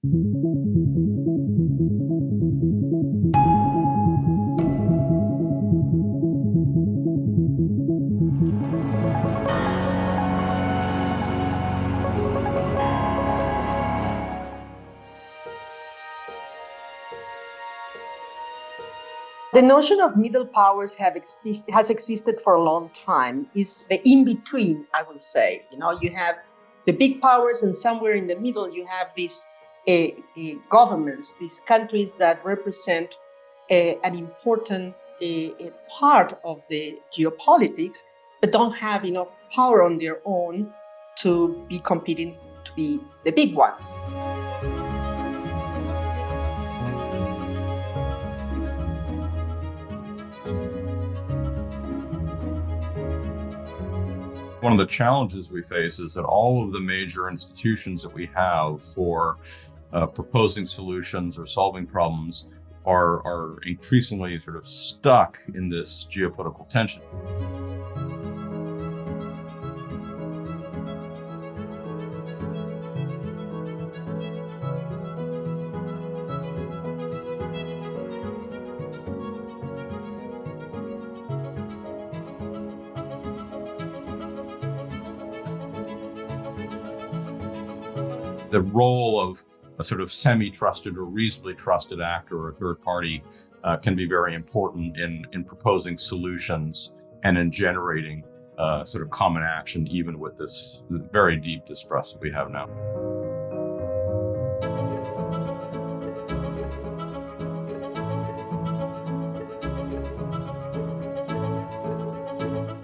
The notion of middle powers has existed for a long time. Is the in-between, I will say. You have the big powers, and somewhere in the middle you have these governments, these countries that represent an important part of the geopolitics, but don't have enough power on their own to be competing to be the big ones. One of the challenges we face is that all of the major institutions that we have for proposing solutions or solving problems are increasingly sort of stuck in this geopolitical tension. The role of a sort of semi-trusted or reasonably trusted actor or a third party can be very important in proposing solutions and in generating sort of common action, even with this very deep distrust that we have now.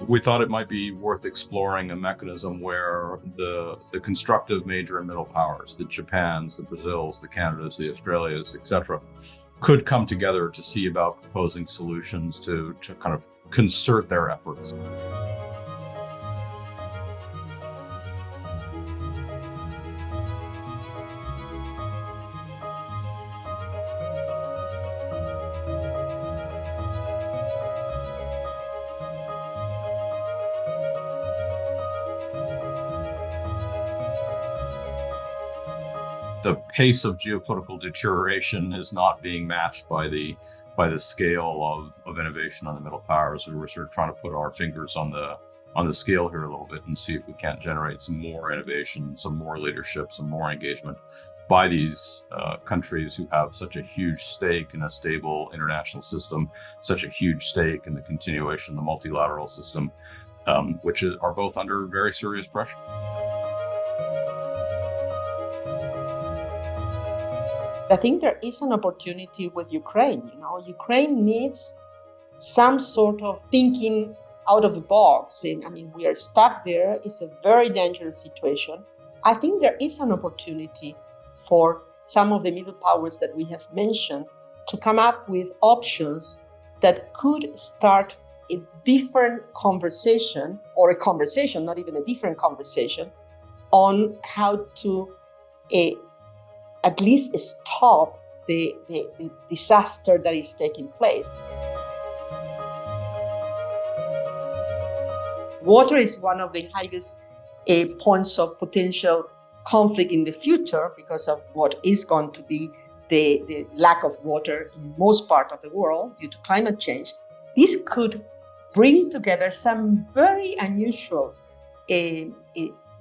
We thought it might be worth exploring a mechanism where the constructive major and middle powers, the Japans, the Brazils, the Canadas, the Australias, etc., could come together to see about proposing solutions to kind of concert their efforts. The pace of geopolitical deterioration is not being matched by the scale of innovation on the middle powers. We're sort of trying to put our fingers on the scale here a little bit and see if we can't generate some more innovation, some more leadership, some more engagement by these countries who have such a huge stake in a stable international system, such a huge stake in the continuation of the multilateral system, which are both under very serious pressure. I think there is an opportunity with Ukraine. Ukraine needs some sort of thinking out of the box. We are stuck there. It's a very dangerous situation. I think there is an opportunity for some of the middle powers that we have mentioned to come up with options that could start a different conversation, or a conversation, not even a different conversation, on how to at least stop the disaster that is taking place. Water is one of the highest points of potential conflict in the future because of what is going to be the lack of water in most parts of the world due to climate change. This could bring together some very unusual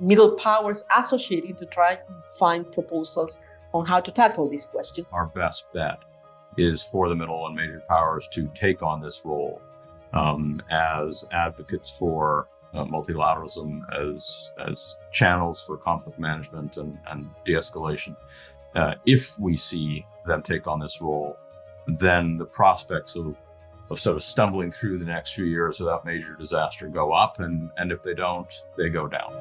middle powers associated to try to find proposals on how to tackle this question. Our best bet is for the middle and major powers to take on this role as advocates for multilateralism, as channels for conflict management and de-escalation. If we see them take on this role, then the prospects of sort of stumbling through the next few years without major disaster go up, and if they don't, they go down.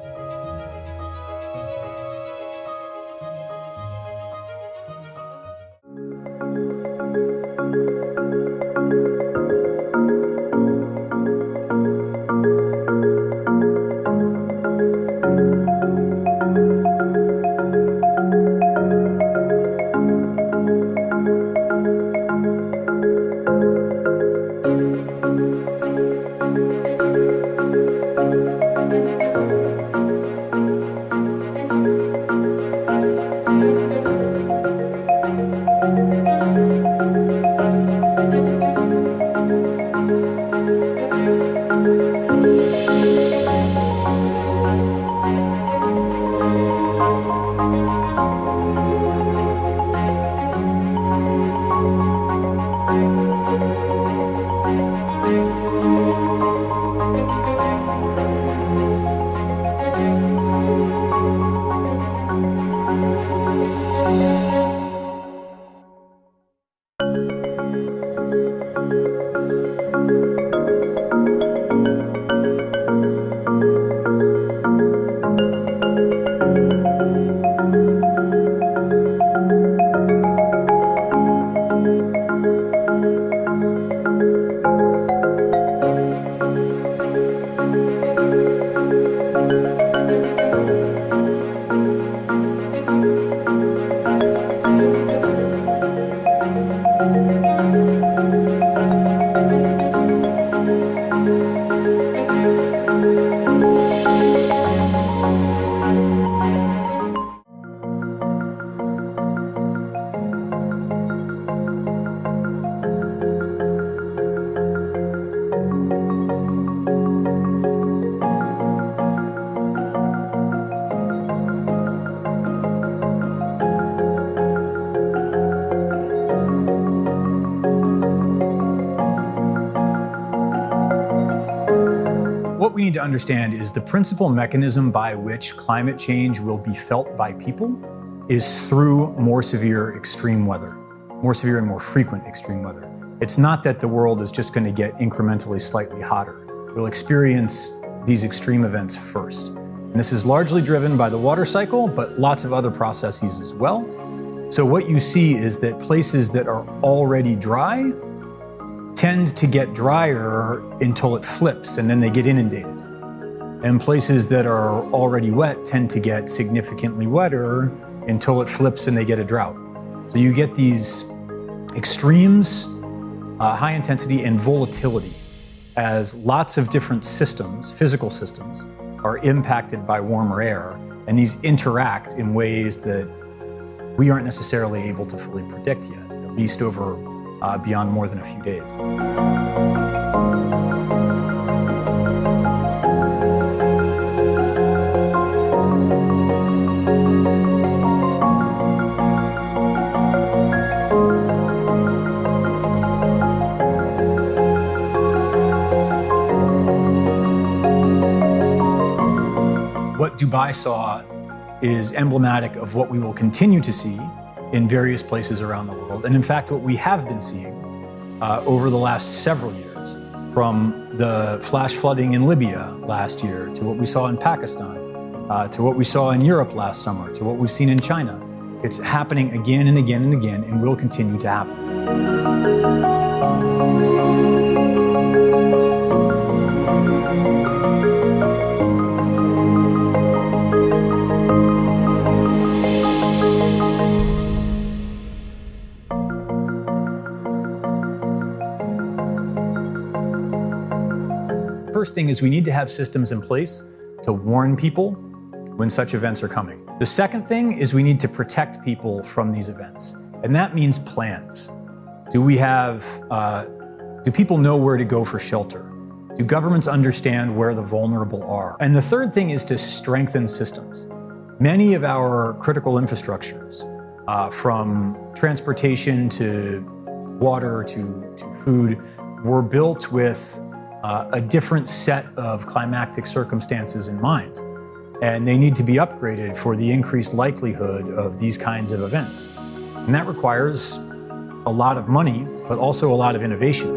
we need to understand is the principal mechanism by which climate change will be felt by people is through more severe extreme weather, more severe and more frequent extreme weather. It's not that the world is just going to get incrementally slightly hotter. We'll experience these extreme events first. And this is largely driven by the water cycle, but lots of other processes as well. So what you see is that places that are already dry tend to get drier until it flips and then they get inundated. And places that are already wet tend to get significantly wetter until it flips and they get a drought. So you get these extremes, high intensity and volatility as lots of different systems, physical systems, are impacted by warmer air, and these interact in ways that we aren't necessarily able to fully predict yet, at least over beyond more than a few days. What Dubai saw is emblematic of what we will continue to see in various places around the world. And in fact, what we have been seeing over the last several years, from the flash flooding in Libya last year, to what we saw in Pakistan, to what we saw in Europe last summer, to what we've seen in China. It's happening again and again and again, and will continue to happen. First thing is we need to have systems in place to warn people when such events are coming. The second thing is we need to protect people from these events. And that means plans. Do people know where to go for shelter? Do governments understand where the vulnerable are? And the third thing is to strengthen systems. Many of our critical infrastructures, from transportation to water to food, were built with a different set of climactic circumstances in mind. And they need to be upgraded for the increased likelihood of these kinds of events. And that requires a lot of money, but also a lot of innovation.